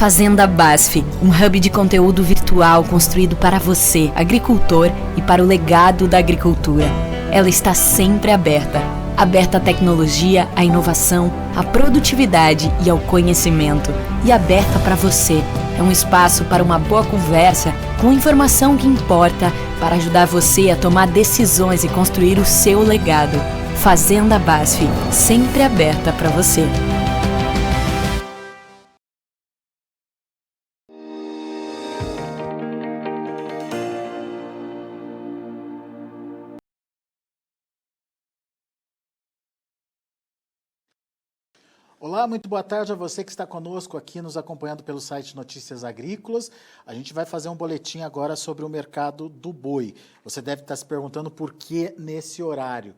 Fazenda BASF, um hub de conteúdo virtual construído para você, agricultor, e para o legado da agricultura. Ela está sempre aberta. Aberta à tecnologia, à inovação, à produtividade e ao conhecimento. E aberta para você. É um espaço para uma boa conversa, com informação que importa, para ajudar você a tomar decisões e construir o seu legado. Fazenda BASF, sempre aberta para você. Olá, muito boa tarde a você que está conosco aqui, nos acompanhando pelo site Notícias Agrícolas. A gente vai fazer um boletim agora sobre o mercado do boi. Você deve estar se perguntando por que nesse horário.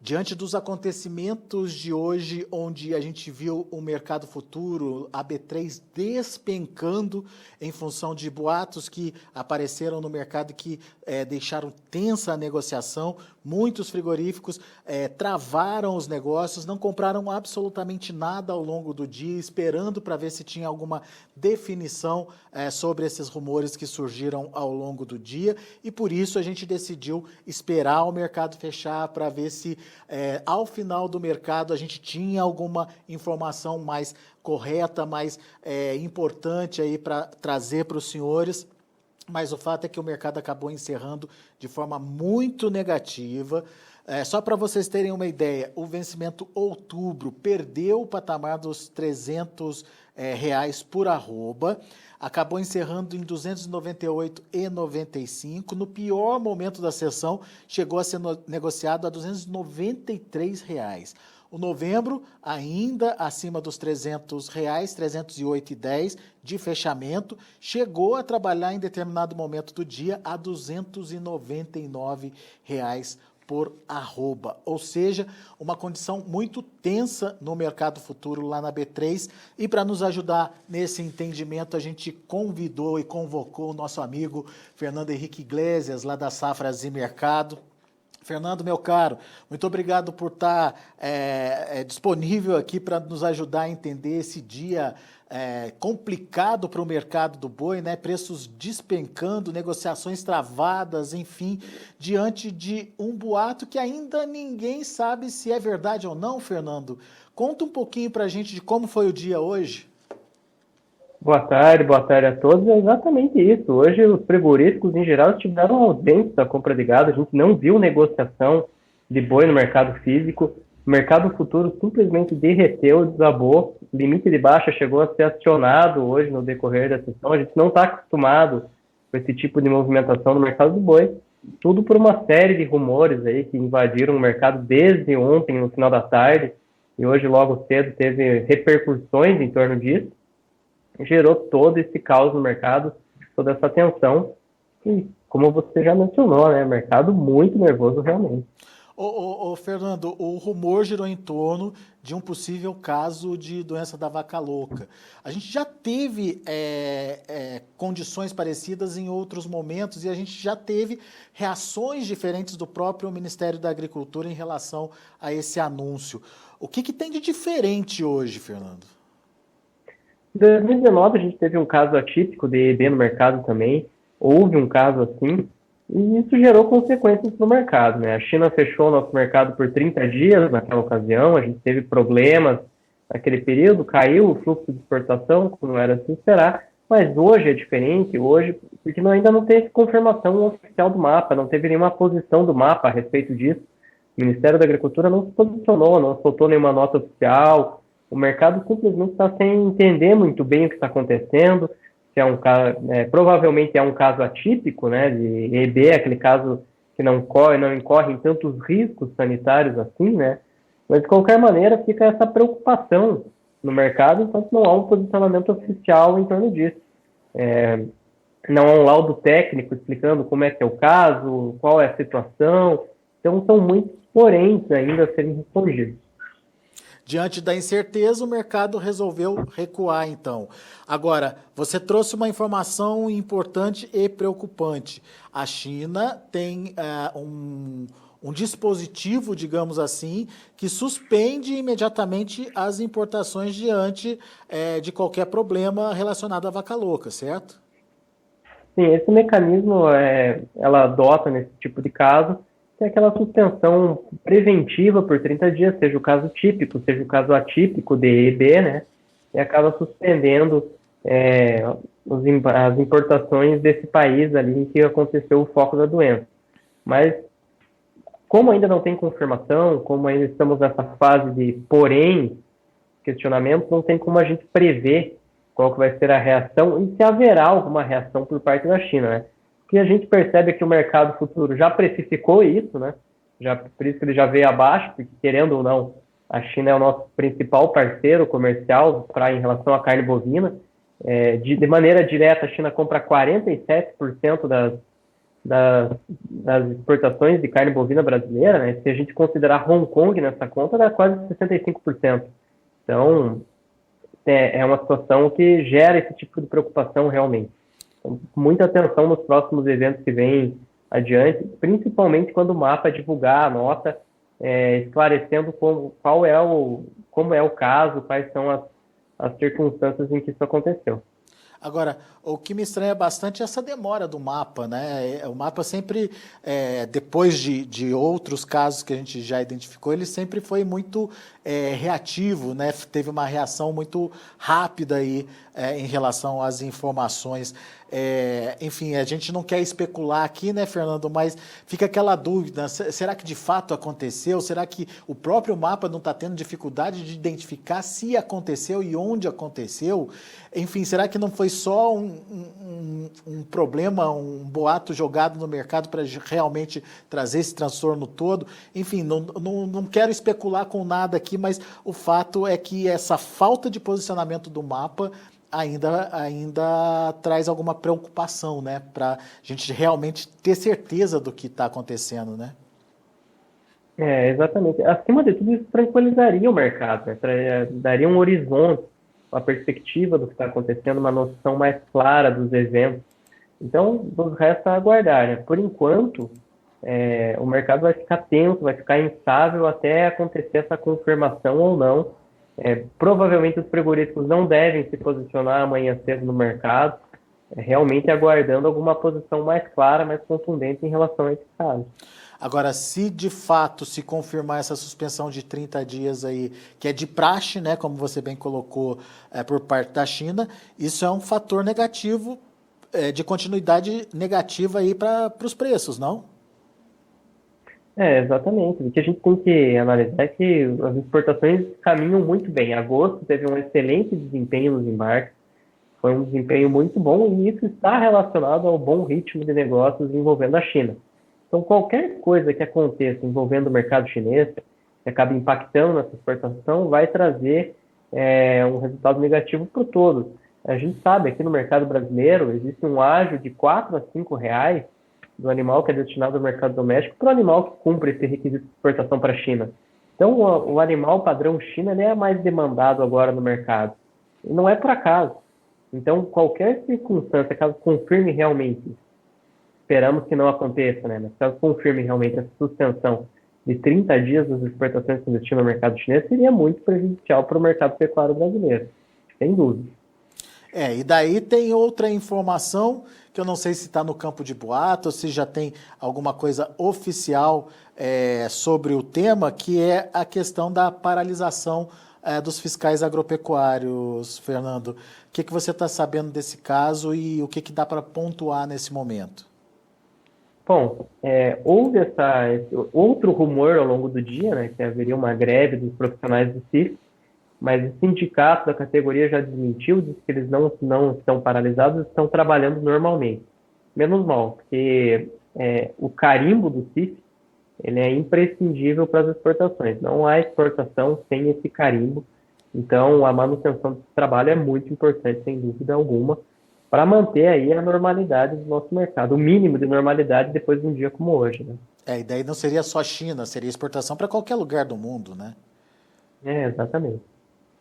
Diante dos acontecimentos de hoje, onde a gente viu o mercado futuro, a B3 despencando em função de boatos que apareceram no mercado e que deixaram tensa a negociação, muitos frigoríficos travaram os negócios, não compraram absolutamente nada ao longo do dia, esperando para ver se tinha alguma definição sobre esses rumores que surgiram ao longo do dia, e por isso a gente decidiu esperar o mercado fechar para ver se ao final do mercado a gente tinha alguma informação mais correta, mais importante aí para trazer para os senhores. Mas o fato é que o mercado acabou encerrando de forma muito negativa. Só para vocês terem uma ideia, o vencimento outubro perdeu o patamar dos R$300 por arroba, acabou encerrando em R$ 298,95. No pior momento da sessão, chegou a ser negociado a R$ 293. O novembro, ainda acima dos R$300, R$ 308,10 de fechamento, chegou a trabalhar em determinado momento do dia a R$ 299 por arroba, ou seja, uma condição muito tensa no mercado futuro lá na B3, e para nos ajudar nesse entendimento, a gente convidou e convocou o nosso amigo Fernando Henrique Iglesias, lá da Safras e Mercado. Fernando, meu caro, muito obrigado por estar disponível aqui para nos ajudar a entender esse dia complicado para o mercado do boi, né? Preços despencando, negociações travadas, enfim, diante de um boato que ainda ninguém sabe se é verdade ou não, Fernando. Conta um pouquinho para a gente de como foi o dia hoje. Boa tarde a todos. É exatamente isso. Hoje os frigoríficos em geral estiveram ausentes da compra de gado. A gente não viu negociação de boi no mercado físico. O mercado futuro simplesmente derreteu, desabou. O limite de baixa chegou a ser acionado hoje no decorrer da sessão. A gente não está acostumado com esse tipo de movimentação no mercado do boi. Tudo por uma série de rumores aí que invadiram o mercado desde ontem, no final da tarde. E hoje, logo cedo, teve repercussões em torno disso. Gerou todo esse caos no mercado, toda essa tensão, e como você já mencionou, né, mercado muito nervoso realmente. Fernando, o rumor girou em torno de um possível caso de doença da vaca louca. A gente já teve condições parecidas em outros momentos, e a gente já teve reações diferentes do próprio Ministério da Agricultura em relação a esse anúncio. O que tem de diferente hoje, Fernando? Em 2019 a gente teve um caso atípico de EB no mercado também, houve um caso assim, e isso gerou consequências no mercado, né? A China fechou o nosso mercado por 30 dias naquela ocasião, a gente teve problemas naquele período, caiu o fluxo de exportação, como era de se esperar, mas hoje é diferente, porque ainda não teve confirmação oficial do mapa, não teve nenhuma posição do mapa a respeito disso. O Ministério da Agricultura não se posicionou, não soltou nenhuma nota oficial. O mercado simplesmente está sem entender muito bem o que está acontecendo, se é um caso, provavelmente é um caso atípico, né, de EB, aquele caso que não incorre em tantos riscos sanitários assim, né, mas de qualquer maneira fica essa preocupação no mercado, enquanto não há um posicionamento oficial em torno disso. Não há um laudo técnico explicando como é que é o caso, qual é a situação, então são muitos poréns ainda a serem respondidos. Diante da incerteza, o mercado resolveu recuar, então. Agora, você trouxe uma informação importante e preocupante. A China tem um dispositivo, digamos assim, que suspende imediatamente as importações diante de qualquer problema relacionado à vaca louca, certo? Sim, esse mecanismo ela adota nesse tipo de caso, tem aquela suspensão preventiva por 30 dias, seja o caso típico, seja o caso atípico de EB, né? E acaba suspendendo as importações desse país ali em que aconteceu o foco da doença. Mas, como ainda não tem confirmação, como ainda estamos nessa fase de porém, questionamento, não tem como a gente prever qual que vai ser a reação e se haverá alguma reação por parte da China, né? Porque a gente percebe que o mercado futuro já precificou isso, né? Por isso que ele já veio abaixo, porque querendo ou não, a China é o nosso principal parceiro comercial em relação à carne bovina. De maneira direta, a China compra 47% das exportações de carne bovina brasileira, né? Se a gente considerar Hong Kong nessa conta, dá quase 65%. Então, é uma situação que gera esse tipo de preocupação realmente. Então, muita atenção nos próximos eventos que vêm adiante, principalmente quando o mapa divulgar a nota, esclarecendo como é o caso, quais são as circunstâncias em que isso aconteceu. Agora, o que me estranha bastante é essa demora do mapa, né? O mapa sempre, depois de outros casos que a gente já identificou, ele sempre foi muito reativo, né? Teve uma reação muito rápida aí em relação às informações. Enfim, a gente não quer especular aqui, né, Fernando? Mas fica aquela dúvida: será que de fato aconteceu? Será que o próprio mapa não está tendo dificuldade de identificar se aconteceu e onde aconteceu? Enfim, será que não foi só um problema, um boato jogado no mercado para realmente trazer esse transtorno todo? Enfim, não quero especular com nada aqui, mas o fato é que essa falta de posicionamento do mapa ainda traz alguma preocupação, né? Para a gente realmente ter certeza do que está acontecendo, né? Exatamente. Acima de tudo, isso tranquilizaria o mercado, né? Daria um horizonte, uma perspectiva do que está acontecendo, uma noção mais clara dos eventos. Então, nos resta aguardar, né? Por enquanto, o mercado vai ficar tenso, vai ficar instável até acontecer essa confirmação ou não. Provavelmente os frigoríficos não devem se posicionar amanhã cedo no mercado, realmente aguardando alguma posição mais clara, mais contundente em relação a esse caso. Agora, se de fato se confirmar essa suspensão de 30 dias aí, que é de praxe, né, como você bem colocou, por parte da China, isso é um fator negativo, de continuidade negativa aí para os preços, não? Exatamente. O que a gente tem que analisar é que as exportações caminham muito bem. Agosto teve um excelente desempenho nos embarques, foi um desempenho muito bom e isso está relacionado ao bom ritmo de negócios envolvendo a China. Então, qualquer coisa que aconteça envolvendo o mercado chinês, que acabe impactando nessa exportação, vai trazer um resultado negativo para o todo. A gente sabe, aqui no mercado brasileiro, existe um ágio de R$ 4 a R$ 5 do animal que é destinado ao mercado doméstico para o animal que cumpre esse requisito de exportação para a China. Então, o animal padrão China ele é mais demandado agora no mercado. E não é por acaso. Então, qualquer circunstância, caso confirme realmente, esperamos que não aconteça, né? Mas caso confirme realmente essa suspensão de 30 dias das exportações que destinam ao mercado chinês, seria muito prejudicial para o mercado pecuário brasileiro, sem dúvida. E daí tem outra informação que eu não sei se está no campo de boato, ou se já tem alguma coisa oficial sobre o tema, que é a questão da paralisação dos fiscais agropecuários, Fernando. O que você está sabendo desse caso e o que dá para pontuar nesse momento? Bom, houve esse outro rumor ao longo do dia, né, que haveria uma greve dos profissionais do CIF, mas o sindicato da categoria já desmentiu, disse que eles não estão paralisados, estão trabalhando normalmente. Menos mal, porque o carimbo do CIF ele é imprescindível para as exportações. Não há exportação sem esse carimbo. Então, a manutenção desse trabalho é muito importante, sem dúvida alguma, para manter aí a normalidade do nosso mercado, o mínimo de normalidade depois de um dia como hoje, né? E daí não seria só China, seria exportação para qualquer lugar do mundo, né? Exatamente.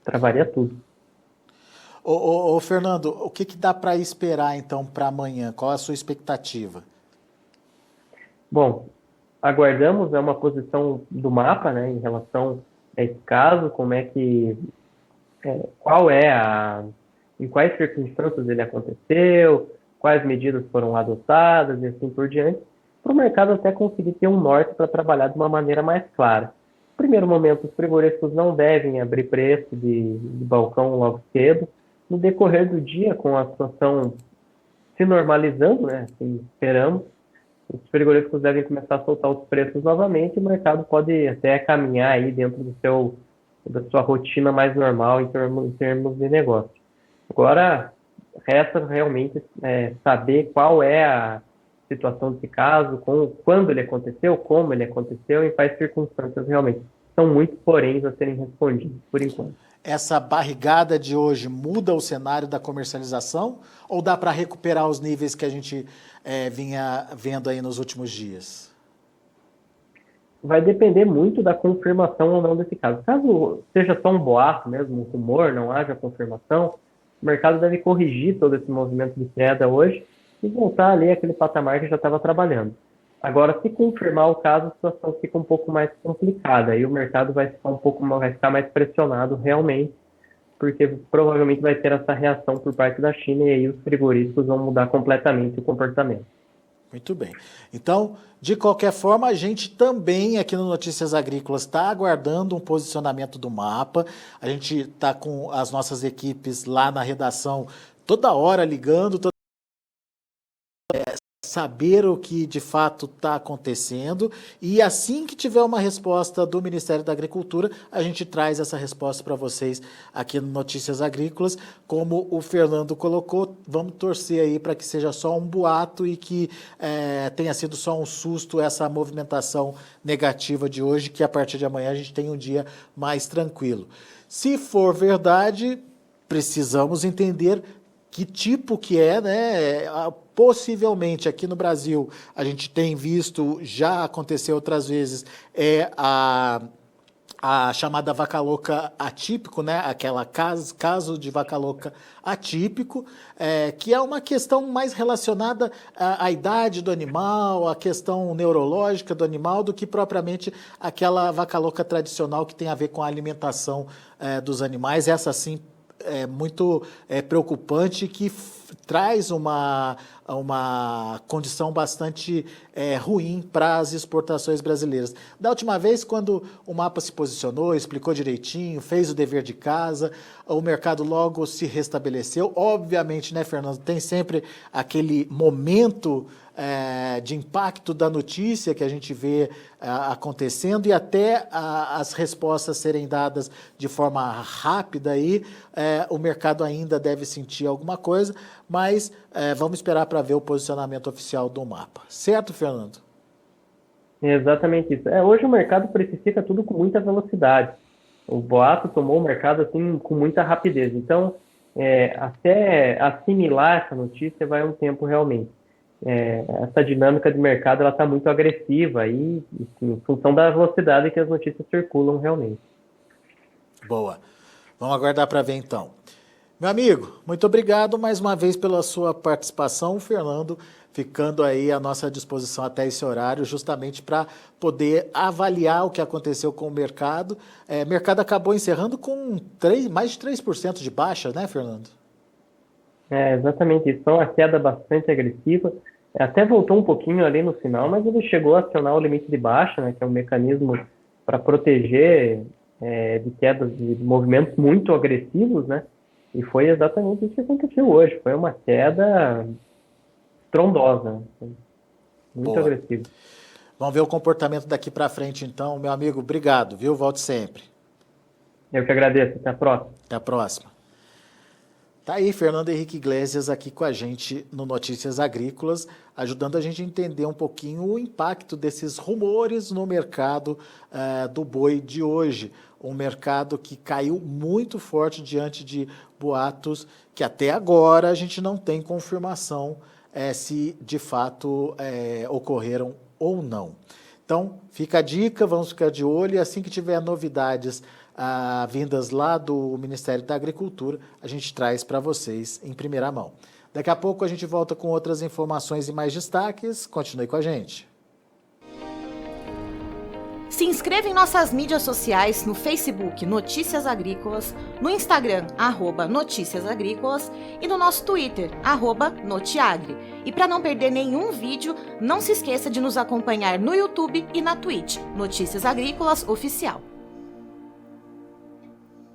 Travaria tudo. Ô, Fernando, o que dá para esperar então para amanhã? Qual é a sua expectativa? Bom, aguardamos uma posição do mapa, né, em relação a esse caso, como é que, qual é em quais circunstâncias ele aconteceu, quais medidas foram adotadas e assim por diante, para o mercado até conseguir ter um norte para trabalhar de uma maneira mais clara. No primeiro momento, os frigoríficos não devem abrir preço de balcão logo cedo. No decorrer do dia, com a situação se normalizando, né, assim esperamos, os frigoríficos devem começar a soltar os preços novamente e o mercado pode até caminhar aí dentro da sua rotina mais normal em termos de negócio. Agora, resta realmente saber qual é a situação desse caso, quando ele aconteceu, como ele aconteceu e quais circunstâncias realmente. São muitos poréns a serem respondidos, por enquanto. Essa barrigada de hoje muda o cenário da comercialização ou dá para recuperar os níveis que a gente vinha vendo aí nos últimos dias? Vai depender muito da confirmação ou não desse caso. Caso seja só um boato mesmo, um rumor, não haja confirmação, o mercado deve corrigir todo esse movimento de queda hoje e voltar ali àquele patamar que já estava trabalhando. Agora, se confirmar o caso, a situação fica um pouco mais complicada. Aí o mercado vai ficar mais pressionado realmente, porque provavelmente vai ter essa reação por parte da China e aí os frigoríficos vão mudar completamente o comportamento. Muito bem. Então, de qualquer forma, a gente também aqui no Notícias Agrícolas está aguardando um posicionamento do mapa. A gente está com as nossas equipes lá na redação toda hora ligando, saber o que de fato está acontecendo e assim que tiver uma resposta do Ministério da Agricultura, a gente traz essa resposta para vocês aqui no Notícias Agrícolas. Como o Fernando colocou, vamos torcer aí para que seja só um boato e que tenha sido só um susto essa movimentação negativa de hoje, que a partir de amanhã a gente tem um dia mais tranquilo. Se for verdade, precisamos entender que tipo que é, né? Possivelmente aqui no Brasil, a gente tem visto, já aconteceu outras vezes, a chamada vaca louca atípico, né? Aquela caso de vaca louca atípico, que é uma questão mais relacionada à idade do animal, à questão neurológica do animal, do que propriamente aquela vaca louca tradicional que tem a ver com a alimentação dos animais. Essa sim é muito preocupante, que traz uma condição bastante ruim para as exportações brasileiras. Da última vez, quando o mapa se posicionou, explicou direitinho, fez o dever de casa, o mercado logo se restabeleceu. Obviamente, né, Fernando, tem sempre aquele momento de impacto da notícia que a gente vê acontecendo e até as respostas serem dadas de forma rápida aí, o mercado ainda deve sentir alguma coisa, mas vamos esperar para ver o posicionamento oficial do mapa. Certo, Fernando? É exatamente isso. Hoje o mercado precifica tudo com muita velocidade. O boato tomou o mercado assim com muita rapidez. Então, até assimilar essa notícia vai um tempo realmente. Essa dinâmica de mercado ela está muito agressiva e em função da velocidade que as notícias circulam realmente. Boa. Vamos aguardar para ver então. Meu amigo, muito obrigado mais uma vez pela sua participação, Fernando, ficando aí à nossa disposição até esse horário, justamente para poder avaliar o que aconteceu com o mercado. O mercado acabou encerrando com mais de 3% de baixa, né, Fernando? Exatamente isso. Foi uma queda bastante agressiva. Até voltou um pouquinho ali no final, mas ele chegou a acionar o limite de baixa, né, que é um mecanismo para proteger de quedas de movimentos muito agressivos, né? E foi exatamente isso que aconteceu hoje. Foi uma queda estrondosa, muito agressiva. Vamos ver o comportamento daqui para frente, então. Meu amigo, obrigado, viu? Volte sempre. Eu que agradeço. Até a próxima. Até a próxima. Tá aí Fernando Henrique Iglesias aqui com a gente no Notícias Agrícolas, ajudando a gente a entender um pouquinho o impacto desses rumores no mercado do boi de hoje. Um mercado que caiu muito forte diante de boatos que até agora a gente não tem confirmação se de fato ocorreram ou não. Então, fica a dica, vamos ficar de olho e assim que tiver novidades vindas lá do Ministério da Agricultura, a gente traz para vocês em primeira mão. Daqui a pouco a gente volta com outras informações e mais destaques. Continue com a gente. Se inscreva em nossas mídias sociais, no Facebook Notícias Agrícolas, no Instagram @Notícias Agrícolas e no nosso Twitter @Notiagre. E para não perder nenhum vídeo, não se esqueça de nos acompanhar no YouTube e na Twitch, Notícias Agrícolas Oficial.